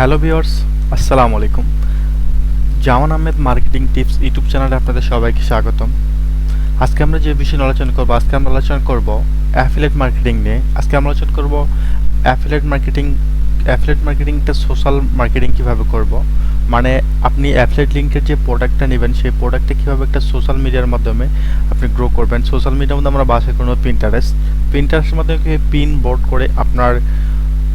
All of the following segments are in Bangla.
হ্যালো ভিউয়ার্স, আসসালামু আলাইকুম। জামান আহমেদ মার্কেটিং টিপস ইউটিউব চ্যানেলে আপনাদের সবাইকে স্বাগতম। আজকে আমরা যে বিষয় নিয়ে আলোচনা করব অ্যাফিলিয়েট মার্কেটিং নিয়ে। আজকে আমরা আলোচনা করব অ্যাফিলিয়েট মার্কেটিং। অ্যাফিলিয়েট মার্কেটিংটা সোশ্যাল মার্কেটিং কিভাবে করব, মানে আপনি অ্যাফিলিয়েট লিংকের যে প্রোডাক্টটা নেবেন সেই প্রোডাক্টটা কিভাবে একটা সোশ্যাল মিডিয়ার মাধ্যমে আপনি গ্রো করবেন। সোশ্যাল মিডিয়ার মধ্যে আমরা বাছাই করব প্রিন্টারেস্টের মাধ্যমে কিভাবে পিন বোর্ড করে আপনার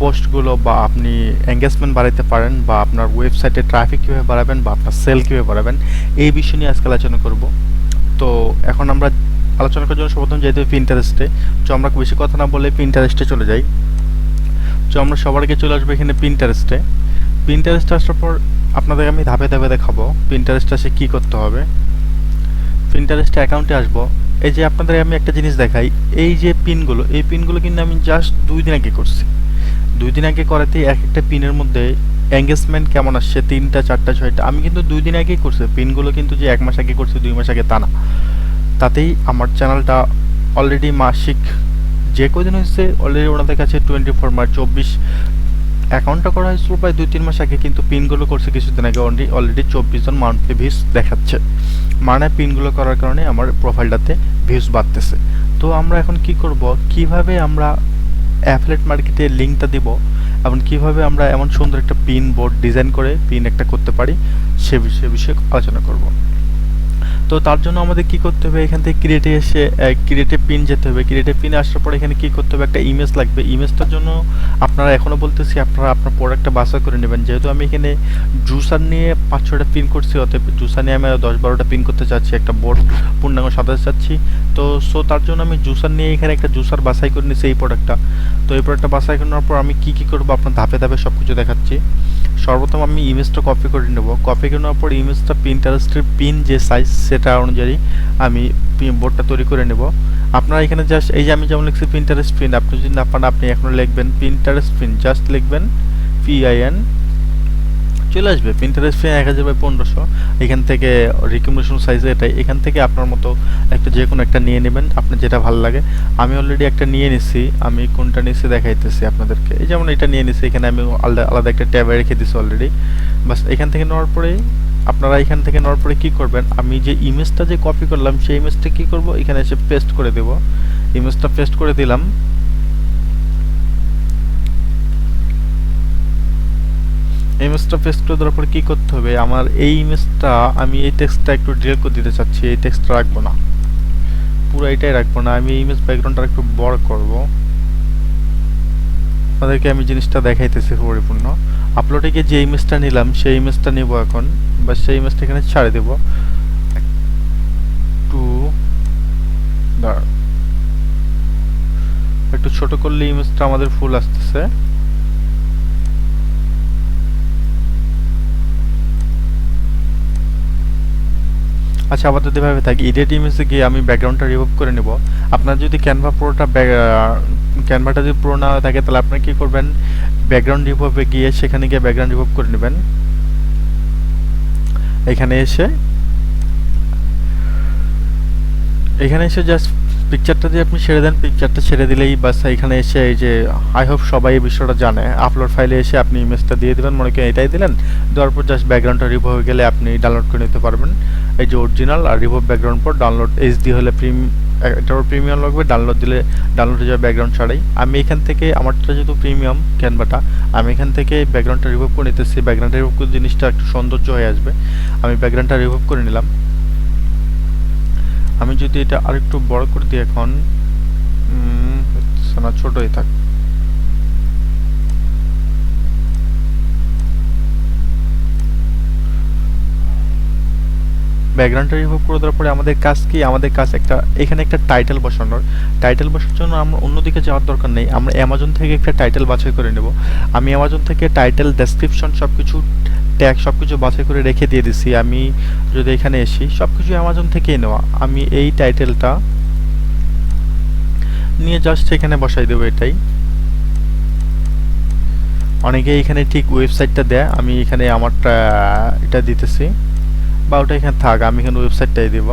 পোস্টগুলো বা আপনি এঙ্গেজমেন্ট বাড়াতে পারেন, বা আপনার ওয়েবসাইটে ট্রাফিক কীভাবে বাড়াবেন, বা আপনার সেল কীভাবে বাড়াবেন, এই বিষয় নিয়ে আজকে আলোচনা করব। তো এখন আমরা আলোচনা করার জন্য সর্বপ্রথম যেহেতু পিন্টারেস্টে, তো আমরা বেশি কথা না বলে পিন্টারেস্টে চলে যাই। তো আমরা সবার আগে চলে আসবো এখানে পিন্টারেস্টে আসার পর আপনাদের আমি ধাপে ধাপে দেখাবো পিন্টারেস্টে আসে কী করতে হবে। পিন্টারেস্টে অ্যাকাউন্টে আসবো। এই যে আপনাদের আমি একটা জিনিস দেখাই, এই যে পিনগুলো কিন্তু আমি জাস্ট 2 দিন আগে করছি। 2 দিন আগে করাতেই এক একটা পিনের মধ্যে এঙ্গেজমেন্ট কেমন আসছে, 3টা 4টা 6টা, আমি কিন্তু 2 দিন আগেই করছি। পিনগুলো কিন্তু যে 1 মাস আগে করছি, 2 মাস আগে তা না। তাতেই আমার চ্যানেলটা অলরেডি মাসিক যে কদিন হয়েছে অলরেডি ওনাদের কাছে 24 মাস 24 অ্যাকাউন্টটা করা হয়েছিল প্রায় 2-3 মাস আগে, কিন্তু পিনগুলো করছে কিছুদিন আগে। অলরেডি 24 জন মান্থলি ভিউজ দেখাচ্ছে, মানে পিনগুলো করার কারণে আমার প্রোফাইলটাতে ভিউজ বাড়তেছে। তো আমরা এখন কি করব, কিভাবে আমরা অ্যাফিলিয়েট মার্কেটের লিঙ্কটা দিব এবং কিভাবে আমরা এমন সুন্দর একটা পিন বোর্ড ডিজাইন করে পিন একটা করতে পারি সে বিষয়ে আলোচনা করব। তো তার জন্য আমাদের কি করতে হবে, এখান থেকে ক্রিয়েটে পিন যেতে হবে। ক্রিয়েটে পিনে আসার পর এখানে কি করতে হবে, একটা ইমেজ লাগবে। ইমেজটার জন্য আপনারা এখনও বলতেছি আপনারা আপনার প্রোডাক্টটা বাছাই করে নেবেন। যেহেতু আমি এখানে জুসার নিয়ে 5-6টা পিন করছি, অতএব জুসার নিয়ে আমি 10-12টা পিন করতে চাচ্ছি, একটা বোর্ড পূর্ণাঙ্গ সাজাতে চাচ্ছি। তো তার জন্য আমি জুসার নিয়ে এখানে একটা জুসার বাছাই করে নিয়েছি এই প্রোডাক্টটা। তো এই প্রোডাক্টটা বাছাই করার পর আমি কি করবো আপনার ধাপে ধাপে সব কিছু দেখাচ্ছি। সর্বপ্রথম আমি ইমেজটা কপি করে নেব। কপি করে নেওয়ার পর ইমেজটা পিন্টারেস্টের পিন যে সাইজ সেটা অনুযায়ী আমি বোর্ডটা তৈরি করে নেব। আপনারা এখানে জাস্ট এই যে আমি যেমন লিখছি পিন্টারেস্ট পিন, আপনি যদি না পান আপনি এখনো লিখবেন পিন্টারেস্ট পিন, জাস্ট লিখবেন PIN, চলে আসবে পিন্টারেস্ট পিন 1000/1500। এখান থেকে রিকমেন্ডেশন সাইজ এটাই, এখান থেকে আপনার মতো একটা যে কোনো একটা নিয়ে নেবেন, আপনার যেটা ভালো লাগে। আমি অলরেডি একটা নিয়ে নিছি, আমি কোনটা নিছি দেখাইতেছি আপনাদেরকে। এই যেমন এটা নিয়ে নিছি, এখানে আমি আলাদা আলাদা একটা ট্যাবে রেখে দিছি অলরেডি। বাস এখান থেকে নেওয়ার পরেই আপনারা এখান থেকে নেওয়ার পরে কী করবেন, আমি যে ইমেজটা যে কপি করলাম সেই ইমেজটা কী করব, এখানে এসে পেস্ট করে দেব। ইমেজটা পেস্ট করে দিলাম। ইমেজটা পেস্ট করে দেওয়ার পর কী করতে হবে, আমার এই ইমেজটা আমি এই টেক্সটটা একটু ডিলিট করে দিতে চাচ্ছি। এই টেক্সটটা রাখবো না, পুরো এটাই রাখবো না, আমি ইমেজ ব্যাকগ্রাউন্ডটা একটু বড় করব। আপনাদেরকে আমি জিনিসটা দেখাইতেছি পরিপূর্ণ। আপলোডে গিয়ে যে ইমেজটা নিলাম সেই ইমেজটা নিব এখন, বা সেই ইমেজটা এখানে ছাড়ে দেব। একটু ছোট করলে ইমেজটা আমাদের ফুল আসতেছে। আচ্ছা, আপাতত এভাবে থাকি। এডিট ইমেজে গিয়ে আমি ব্যাকগ্রাউন্ডটা রিমুভ করে নেব। আপনার যদি ক্যানভাটা যদি পুরো না থাকে তাহলে আপনারা কি করবেন, ব্যাকগ্রাউন্ড রিমুভে গিয়ে সেখানে গিয়ে ব্যাকগ্রাউন্ড রিমুভ করে নেবেন। এখানে এসে জাস্ট পিকচারটা দিয়ে আপনি ছেড়ে দেন। পিকচারটা ছেড়ে দিলেই বাস এখানে এসে এই যে আই হোপ সবাই এই বিষয়টা জানে, আপলোড ফাইলে এসে আপনি ইমেজটা দিয়ে দেবেন, মনে করেন এটাই দিলেন। দেওয়ার পর জাস্ট ব্যাকগ্রাউন্ডটা রিমুভ হয়ে গেলে আপনি ডাউনলোড করে নিতে পারবেন। এই যে অরিজিনাল আর রিমুভ ব্যাকগ্রাউন্ড পর ডাউনলোড HD হলে এটার প্রিমিয়াম লাগবে, ডাউনলোড দিলে ডাউনলোড হয়ে যাবে ব্যাকগ্রাউন্ড ছাড়াই। আমি এখান থেকে আমারটা যেহেতু প্রিমিয়াম ক্যানভাটা, আমি এখান থেকে ব্যাকগ্রাউন্ডটা রিমুভ করে নিতেছি। ব্যাকগ্রাউন্ডটা রিমুভ করে জিনিসটা একটু সৌন্দর্য হয়ে আসবে। আমি ব্যাকগ্রাউন্ডটা রিমুভ করে নিলাম। আমি যদি এটা আরেকটু বড় করে দিই এখন, না ছোটই থাক। ব্যাকগ্রাউন্ডটা রিমুভ করে দেওয়ার পরে আমাদের কাজ কি, আমাদের কাজ এখানে একটা টাইটেল বসানোর। টাইটেল বসানোর জন্য আমরা অন্যদিকে যাওয়ার দরকার নেই, আমরা অ্যামাজন থেকে একটা টাইটেল বাছাই করে নেব। আমি অ্যামাজন থেকে টাইটেল, ডেসক্রিপশন সবকিছু ট্যাগ সবকিছু বাছাই করে রেখে দিয়ে দিছি। আমি যদি এখানে আসি, সবকিছু অ্যামাজন থেকেই নেওয়া। আমি এই টাইটেলটা নিয়ে জাস্ট এখানে বসাই দেবো। এটাই অনেকে এখানে ঠিক ওয়েবসাইটটা দেয়, আমি এখানে আমারটা এটা দিতেছি, বা ওটা এখানে থাক, আমি এখানে ওয়েবসাইটটাই দিব।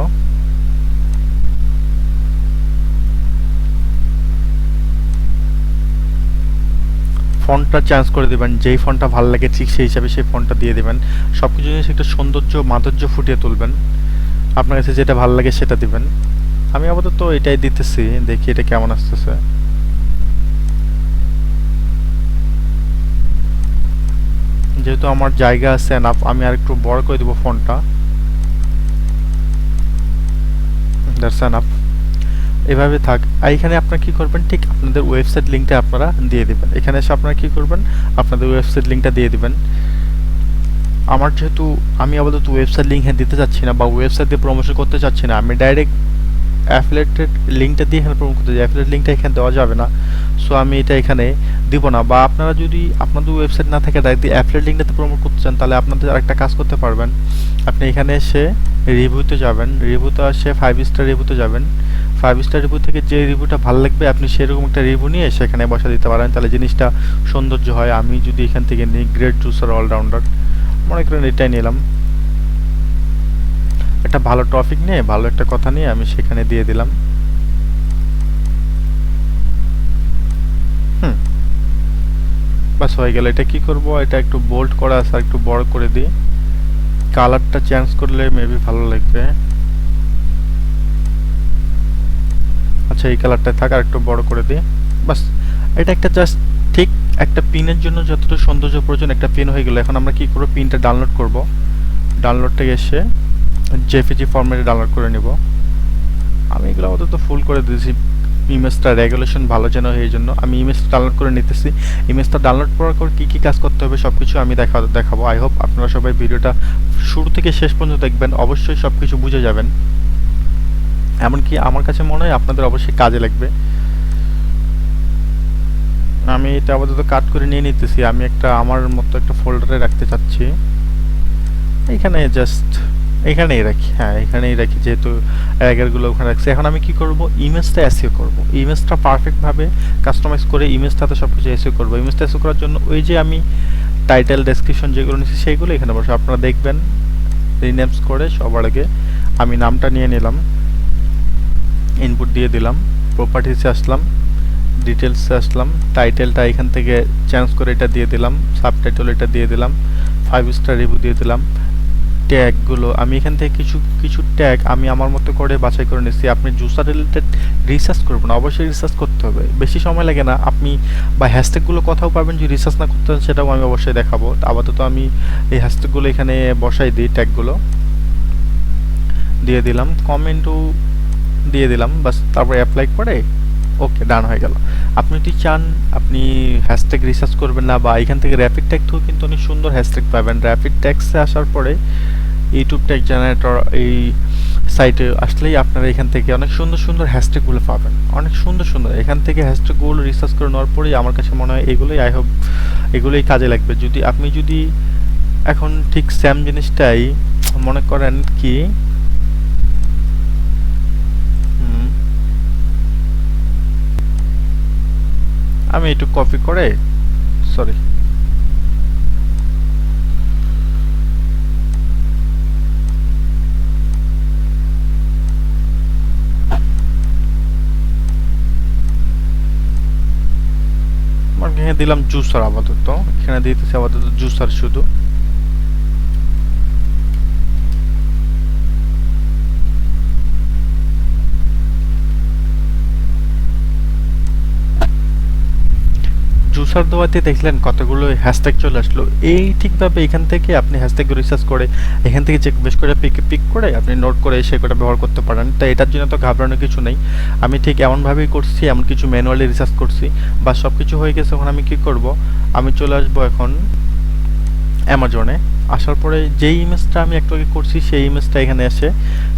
ফন্টটা চেঞ্জ করে দিবেন, যেই ফন্টটা ভালো লাগে ঠিক সেই হিসাবে সেই ফন্টটা দিয়ে দিবেন। সব কিছু জিনিস একটা সৌন্দর্য মাধুর্য ফুটিয়ে তুলবেন, আপনার কাছে যেটা ভালো লাগে সেটা দিবেন। আমি আপাতত এটাই দিতেছি, দেখি এটা কেমন আসতেছে। যেহেতু আমার জায়গা আছে এনাফ, আমি আর একটু বড় করে দিব ফন্টটা। দ্যাটস এনাফ, এভাবে থাক। আর এখানে আপনারা কি করবেন, ঠিক আপনাদের ওয়েবসাইট লিঙ্কটা আপনারা দিয়ে দিবেন। এখানে এসে আপনারা কি করবেন, আপনাদের ওয়েবসাইট লিঙ্কটা দিয়ে দিবেন। আমার যেহেতু আমি আপাতত ওয়েবসাইট লিঙ্ক দিতে চাচ্ছি না বা ওয়েবসাইট দিয়ে প্রমোশন করতে চাচ্ছি না, আমি ডাইরেক্ট অ্যাফিলিয়েটেড লিঙ্কটা দিয়ে এখানে প্রমোট করতে চাই। অ্যাফিলিয়েট লিঙ্কটা এখানে দেওয়া যাবে না, সো আমি এটা এখানে দিব না। বা আপনারা যদি আপনাদের ওয়েবসাইট না থাকে ডাইরেক্ট অ্যাফিলিয়েট লিঙ্কটাতে প্রমোট করতে চান, তাহলে আপনাদের আরেকটা কাজ করতে পারবেন। আপনি এখানে এসে রিভিউতে যাবেন, রিভিউতে এসে 5 স্টার রিভিউতে যাবেন। 5 স্টার রিভিউ থেকে যে রিভিউটা ভালো লাগবে আপনি সেরকম একটা রিভিউ নিয়ে সেখানে বসা দিতে পারেন, তাহলে জিনিসটা সৌন্দর্য হয়। আমি যদি এখান থেকে নিই গ্রেট জুসার অলরাউন্ডার, মনে করেন এটাই নিলাম। একটা ভালো টপিক নিয়ে ভালো একটা কথা নিয়ে আমি সেখানে দিয়ে দিলাম। বাস হয়ে গেল। এটা কি করব, এটা একটু বোল্ড করা আছে, আর একটু বড় করে দিই। কালারটা চেঞ্জ করলে মেবি ভালো লাগবে। আচ্ছা, এই কালারটা থাক, আর একটু বড় করে দিই। বাস, এটা একটা জাস্ট ঠিক একটা পিনের জন্য যতটা সৌন্দর্য প্রয়োজন একটা পিন হয়ে গেল। এখন আমরা কি করব, পিনটা ডাউনলোড করব। ডাউনলোডটা এসে জেপিজি ফরম্যাটে ডাউনলোড করে নিব। আমি এগুলো অন্তত ফুল করে দিয়েছি, ইমেজটা রেগুলেশন ভালো যেন হয়, এই জন্য আমি ইমেজটা ডাউনলোড করে নিতেছি। ইমেজটা ডাউনলোড করার পর কী কী কাজ করতে হবে সব কিছু আমি দেখাবো। আই হোপ আপনারা সবাই ভিডিওটা শুরু থেকে শেষ পর্যন্ত দেখবেন, অবশ্যই সব কিছু বুঝে যাবেন। এমনকি আমার কাছে মনে হয় আপনাদের অবশ্যই কাজে লাগবে। আমি এটা আপাতত কাট করে নিয়ে নিতেছি, আমি একটা আমার মতো একটা ফোল্ডারে রাখতে চাচ্ছি। এইখানে জাস্ট এখানেই রাখি, হ্যাঁ এখানেই রাখি, যেহেতু অ্যাগারগুলো ওখানে রাখছি। এখন আমি কি করব, ইমেজটা এসইও করব। ইমেজটা পারফেক্টভাবে কাস্টমাইজ করে ইমেজটাতে সব কিছু এসইও করব। ইমেজটা এসইও করার জন্য ওই যে আমি টাইটেল ডেসক্রিপশন যেগুলো নিচ্ছি সেইগুলো এখানে বসে আপনারা দেখবেন। রিনেমস করে সবার আগে আমি নামটা নিয়ে নিলাম, ইনপুট দিয়ে দিলাম, প্রপার্টিসে আসলাম, ডিটেলসে আসলাম, টাইটেলটা এখান থেকে চেঞ্জ করে এটা দিয়ে দিলাম, সাবটাইটেল এটা দিয়ে দিলাম, 5 স্টার রিভিউ দিয়ে দিলাম। ট্যাগগুলো আমি এখান থেকে কিছু ট্যাগ আমি আমার মতো করে বাছাই করে নিচ্ছি। আপনি জুসার রিলেটেড রিসার্চ করবেন না, অবশ্যই রিসার্চ করতে হবে, বেশি সময় লাগে না। আপনি বা হ্যাশট্যাগুলো কোথাও পাবেন, যদি রিসার্চ না করতে চান সেটাও আমি অবশ্যই দেখাবো। আপাতত আমি এই হ্যাশট্যাগুলো এখানে বসাই দিই, ট্যাগগুলো দিয়ে দিলাম, কমেন্টও দিয়ে দিলাম, বাস তারপর অ্যাপ্লাই করে ওকে ডান হয়ে গেল। আপনি যদি চান আপনি হ্যাশট্যাগ রিসার্চ করবেন না, বা এখান থেকে র্যাপিড ট্যাগ থেকেও কিন্তু অনেক সুন্দর হ্যাশট্যাগ পাবেন। র্যাপিড ট্যাগসে আসার পরে ইউটিউব ট্যাগ জেনারেটর এই সাইটে আসলেই আপনারা এখান থেকে অনেক সুন্দর সুন্দর হ্যাশট্যাগুলো পাবেন, অনেক সুন্দর সুন্দর। এখান থেকে হ্যাশট্যাগুলো রিসার্চ করে নেওয়ার পরেই আমার কাছে মনে হয় এগুলোই আই হোপ এগুলোই কাজে লাগবে। যদি আপনি যদি এখন ঠিক সেম জিনিসটাই মনে করেন কি আমি একটু কপি করে, সরি এখানে দিলাম জুসার, আপাতত এখানে দিতেছি আপাতত জুসার শুধু। জুসার দেওয়াতে দেখলেন কতগুলো হ্যাশট্যাগ চলে আসলো। এই ঠিকভাবে এখান থেকে আপনি হ্যাশট্যাগ রিসার্চ করে এখান থেকে যে বেশ করে পিক করে আপনি নোট করে সেটা ব্যবহার করতে পারেন। তাই এটার জন্য তো ঘাবড়ানোর কিছু নেই। আমি ঠিক এমনভাবেই করছি, এমন কিছু ম্যানুয়ালি রিসার্চ করছি, বা সব কিছু হয়ে গেছে। এখন আমি কি করব, আমি চলে আসবো এখন অ্যামাজনে। আসার পরে যেই ইমেজটা আমি একটু আগে করছি সেই ইমেজটা এখানে এসে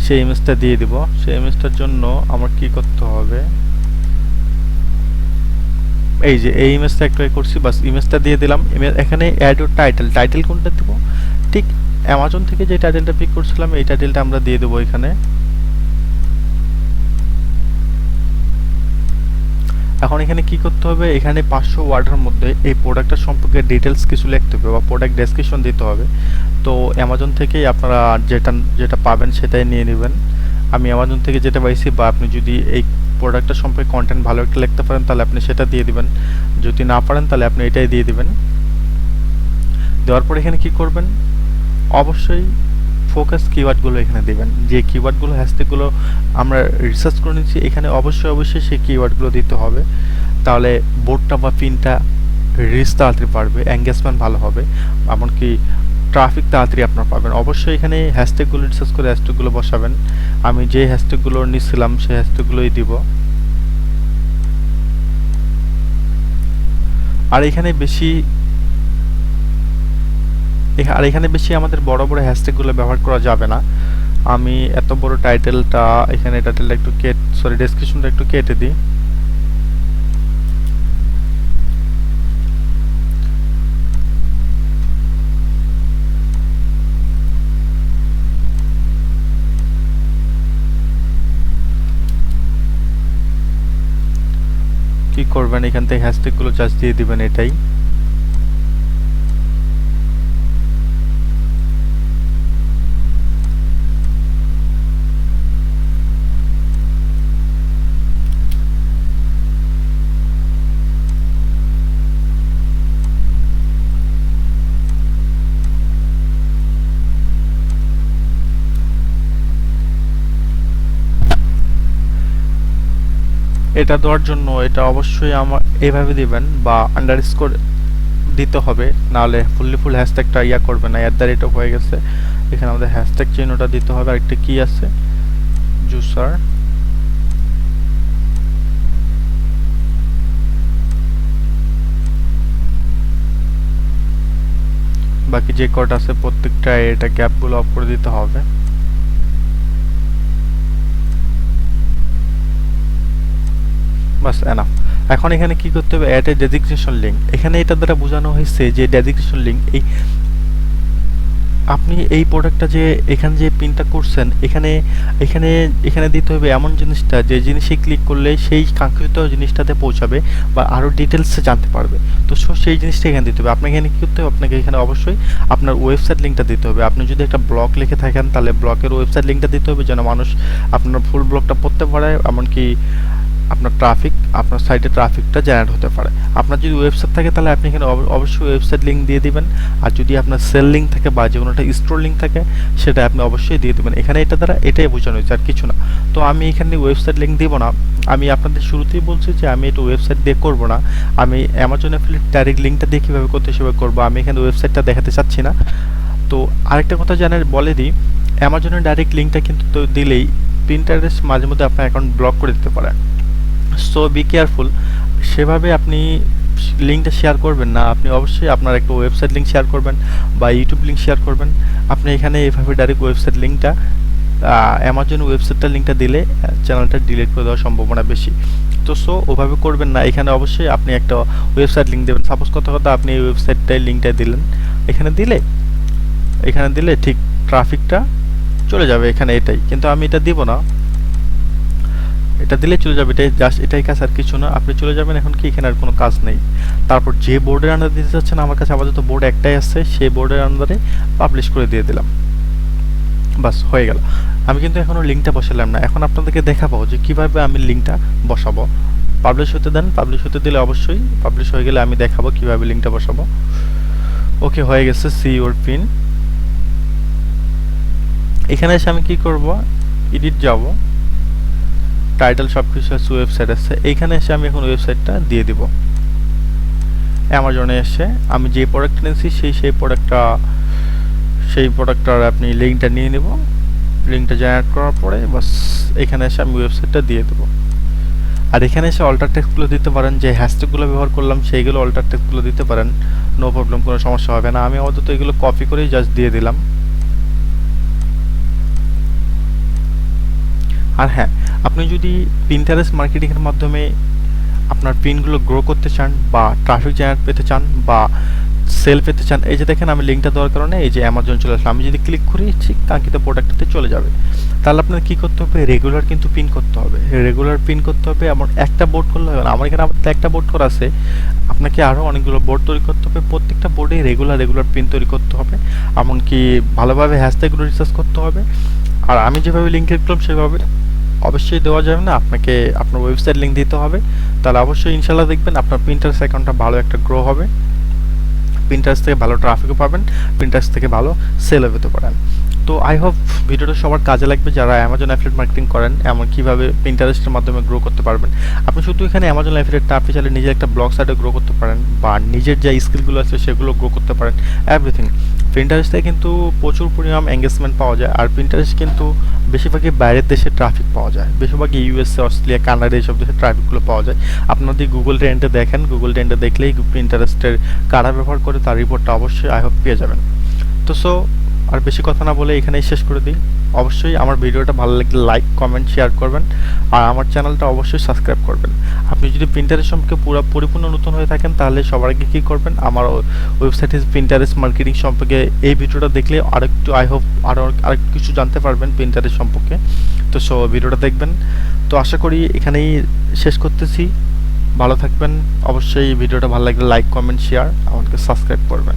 সেই ইমেজটা দিয়ে দিব। সেই ইমেজটার জন্য আমার কি করতে হবে, এই যে এই ইমেজটা একটু করছি, বাস ইমেজটা দিয়ে দিলাম। এখানে অ্যাড ইউর টাইটেল কোনটা দেব, ঠিক অ্যামাজন থেকে যে টাইটেলটা পিক করছিলাম এই টাইটেলটা আমরা দিয়ে দেবো এখানে। এখন এখানে কি করতে হবে, এখানে 500 ওয়ার্ডের মধ্যে এই প্রোডাক্টটার সম্পর্কে ডিটেলস কিছু লিখতে হবে বা প্রোডাক্ট ডেসক্রিপশন দিতে হবে। তো অ্যামাজন থেকেই আপনারা যেটা পাবেন সেটাই নিয়ে নেবেন। আমি অ্যামাজন থেকে যেটা পাইছি, বা আপনি যদি এই প্রোডাক্টটা সম্পর্কে কন্টেন্ট ভালো একটা লিখতে পারেন তাহলে আপনি সেটা দিয়ে দিবেন, যদি না পারেন তাহলে আপনি এটাই দিয়ে দিবেন। দেওয়ার পর এখানে কি করবেন, অবশ্যই ফোকাস কিওয়ার্ডগুলো এখানে দিবেন, যে কিওয়ার্ডগুলো হ্যাশট্যাগুলো আমরা রিসার্চ করে নিচ্ছি এখানে অবশ্যই সেই কিওয়ার্ডগুলো দিতে হবে, তাহলে বোর্ডটা বা পিনটা রিচ তাড়াতাড়ি পারবে, এঙ্গেজমেন্ট ভালো হবে, এমনকি ট্রাফিক তাড়াতাড়ি আপনার পাবেন। অবশ্যই এখানে হ্যাশট্যাগুলো রিসার্চ করে হ্যাশট্যাগুলো বসাবেন, আমি যে হ্যাশট্যাগুলো নিচ্ছিলাম সেই হ্যাশট্যাগুলোই দিব। আর এখানে বেশি আমাদের বড় বড় হ্যাশট্যাগুলো ব্যবহার করা যাবে না। আমি এত বড় টাইটেলটা এখানে টাইটেলটা একটু ডেসক্রিপশনটা একটু কেটে দিই। কি করবেন, এখান থেকে হ্যাশট্যাগুলো জাস্ট দিয়ে দিবেন, এটাই। এটা দেওয়ার জন্য এটা অবশ্যই আমার এইভাবে দিবেন বা আন্ডারস্কোর দিতে হবে, নাহলে ফুল হ্যাশট্যাগটা করবে না, @ হয়ে গেছে। এখানে আমাদের হ্যাশট্যাগ চিহ্নটা দিতে হবে, আরেকটা কি আছে, জুসার। বাকি যে কটা আছে প্রত্যেকটা এটা গ্যাপগুলো অফ করে দিতে হবে। বাস এনাফ। এখন এখানে কি করতে হবে, অ্যাড এ ডেজিগনেশন লিঙ্ক। এখানে এটা দ্বারা বোঝানো হয়েছে যে ডেজিগনেশন লিঙ্ক, এই আপনি এই প্রোডাক্টটা যে এখানে যে পিনটা করছেন এখানে এখানে এখানে দিতে হবে এমন জিনিসটা যে জিনিসে ক্লিক করলে সেই কাঙ্ক্ষিত জিনিসটাতে পৌঁছাবে বা আরও ডিটেলসে জানতে পারবে। তো সেই জিনিসটা এখানে দিতে হবে। আপনাকে এখানে কী করতে হবে, আপনাকে এখানে অবশ্যই আপনার ওয়েবসাইট লিঙ্কটা দিতে হবে। আপনি যদি একটা ব্লগ লিখে থাকেন তাহলে ব্লগের ওয়েবসাইট লিঙ্কটা দিতে হবে, যেন মানুষ আপনার ফুল ব্লগটা পড়তে পারে, এমনকি আপনার সাইটে ট্রাফিকটা জেনারেট হতে পারে। আপনার যদি ওয়েবসাইট থাকে তাহলে আপনি এখানে অবশ্যই ওয়েবসাইট লিঙ্ক দিয়ে দিবেন, আর যদি আপনার সেল লিঙ্ক থাকে বা যে কোনো একটা স্টোর লিঙ্ক থাকে সেটা আপনি অবশ্যই দিয়ে দেবেন। এখানে এটা দ্বারা এটাই বোঝানো হয়েছে, আর কিছু না। তো আমি এখানে ওয়েবসাইট লিঙ্ক দিব না, আমি আপনাদের শুরুতেই বলছি যে আমি এটা ওয়েবসাইট দিয়ে করবো না, আমি অ্যামাজন অ্যাফিলিয়েট ডাইরেক্ট লিঙ্কটা দিয়ে কীভাবে করতে সেভাবে করবো, আমি এখানে ওয়েবসাইটটা দেখাতে চাচ্ছি না। তো আরেকটা কথা বলে দিই, অ্যামাজনের ডাইরেক্ট লিঙ্কটা কিন্তু তো দিলেই প্রিন্টারেস্ট মাঝে মধ্যে আপনার অ্যাকাউন্ট ব্লক করে দিতে পারে। সো বি কেয়ারফুল, সেভাবে আপনি লিঙ্কটা শেয়ার করবেন না। আপনি অবশ্যই আপনার একটা ওয়েবসাইট লিঙ্ক শেয়ার করবেন বা ইউটিউব লিঙ্ক শেয়ার করবেন। আপনি এখানে এভাবে ডাইরেক্ট ওয়েবসাইট লিঙ্কটা অ্যামাজন ওয়েবসাইটটার লিঙ্কটা দিলে চ্যানেলটা ডিলিট করে দেওয়ার সম্ভাবনা বেশি। তো সো ওভাবে করবেন না, এখানে অবশ্যই আপনি একটা ওয়েবসাইট লিঙ্ক দেবেন। সাপোজ কথা আপনি এই ওয়েবসাইটটায় লিঙ্কটা দিলেন, এখানে দিলে ঠিক ট্রাফিকটা চলে যাবে এখানে, এটাই। কিন্তু আমি এটা দিব না, এটা দিলে চলে যাবে, এটাই কাজ, আর কিছু না। আপনি চলে যাবেন, এখন কি এখানে আর কোনো কাজ নেই। তারপর যে বোর্ডের আন্ডারে দিতে চাচ্ছেন, আমার কাছে আপাতত বোর্ড একটাই আছে, সেই বোর্ডের আন্ডারে পাবলিশ করে দিয়ে দিলাম, বাস হয়ে গেল। আমি কিন্তু এখনো লিঙ্কটা বসালাম না, এখন আপনাদেরকে দেখাবো যে কিভাবে আমি লিঙ্কটা বসাবো। পাবলিশ হতে দেন, পাবলিশ হতে দিলে অবশ্যই পাবলিশ হয়ে গেলে আমি দেখাবো কিভাবে লিঙ্কটা বসাবো। ওকে, হয়ে গেছে, সি ইউর পিন। এখানে এসে আমি কি করব, এডিট যাব, টাইটেল সব কিছু আছে, ওয়েবসাইট আছে, এইখানে এসে আমি এখন ওয়েবসাইটটা দিয়ে দিব। অ্যামাজনে এসে আমি যে প্রোডাক্ট নিয়েছি সেই প্রোডাক্টটার আপনি লিঙ্কটা নিয়ে নেব। লিঙ্কটা জেনারেট করার পরে বাস এখানে এসে আমি ওয়েবসাইটটা দিয়ে দেবো। আর এখানে এসে অল্টার টেক্সটগুলো দিতে পারেন, যে হ্যাশট্যাগুলো ব্যবহার করলাম সেইগুলো অল্টার টেক্সটগুলো দিতে পারেন, নো প্রবলেম, কোনো সমস্যা হবে না। আমি আপাতত এগুলো কপি করেই জাস্ট দিয়ে দিলাম। আর হ্যাঁ, আপনি যদি পিন্টারেস্ট মার্কেটিংয়ের মাধ্যমে আপনার পিনগুলো গ্রো করতে চান বা ট্রাফিক জেনারেট পেতে চান বা সেল পেতে চান, এই যে দেখেন আমি লিঙ্কটা দেওয়ার কারণে এই যে অ্যামাজন চলে আসলো। আমি যদি ক্লিক করি ঠিক কাঙ্ক্ষিত প্রোডাক্টটাতে চলে যাবে। তাহলে আপনার কী করতে হবে, রেগুলার কিন্তু পিন করতে হবে, এমন একটা বোর্ড করলে হবে না। আমার এখানে আমাদের একটা বোর্ড করা আছে, আপনাকে আরও অনেকগুলো বোর্ড তৈরি করতে হবে, প্রত্যেকটা বোর্ডে রেগুলার পিন তৈরি করতে হবে, এমনকি ভালোভাবে হ্যাশট্যাগুলো রিসার্চ করতে হবে। আর আমি যেভাবে লিঙ্ক করলাম সেভাবে অবশ্যই দেওয়া যাবে না, আপনাকে আপনার ওয়েবসাইট লিংক দিতে হবে। তাহলে অবশ্যই ইনশাআল্লাহ দেখবেন আপনার Pinterest অ্যাকাউন্টটা ভালো একটা গ্রো হবে। Pinterest থেকে ভালো ট্রাফিকও পাবেন, Pinterest থেকে ভালো সেলও পেতে পারেন। তো আই হোপ ভিডিওটা সবার কাজে লাগবে যারা অ্যামাজন অ্যাফিলিয়েট মার্কেটিং করেন, এমন কিভাবে Pinterest-এর মাধ্যমে গ্রো করতে পারবেন। আপনি শুধু এখানে অ্যামাজন অ্যাফিলিয়েট না, আপনি চাইলে নিজের একটা ব্লগ সাইটে গ্রো করতে পারেন বা নিজের যে স্কিলগুলো আছে সেগুলো গ্রো করতে পারেন, এভরিথিং। Pinterest-এ কিন্তু প্রচুর পরিমাণ এঙ্গেজমেন্ট পাওয়া যায়, আর Pinterest কিন্তু বেশিরভাগই বাইরের দেশে ট্রাফিক পাওয়া যায়, বেশিরভাগই ইউএসএ, অস্ট্রেলিয়া, কানাডা এইসব দেশে ট্রাফিকগুলো পাওয়া যায়। আপনি যদি গুগল ট্রেন্ডে দেখেন, গুগল ট্রেন্ডে দেখলেই Pinterest-এর কারা ব্যবহার করে তার রিপোর্টটা অবশ্যই আই হোপ পেয়ে যাবেন। তো আর বেশি কথা না বলে এখানেই শেষ করে দিই। অবশ্যই আমার ভিডিওটা ভালো লাগলে লাইক, কমেন্ট, শেয়ার করবেন, আর আমার চ্যানেলটা অবশ্যই সাবস্ক্রাইব করবেন। আপনি যদি Pinterest সম্পর্কে পরিপূর্ণ নতুন হয়ে থাকেন তাহলে সবার আগে কী করবেন, আমার ওয়েবসাইটে Pinterest মার্কেটিং সম্পর্কে এই ভিডিওটা দেখলে আরেকটু আই হোপ আরেকটু কিছু জানতে পারবেন Pinterest সম্পর্কে। তো ভিডিওটা দেখবেন। তো আশা করি এখানেই শেষ করতেছি। ভালো থাকবেন। অবশ্যই ভিডিওটা ভালো লাগলে লাইক, কমেন্ট, শেয়ার, আমাকে সাবস্ক্রাইব করবেন।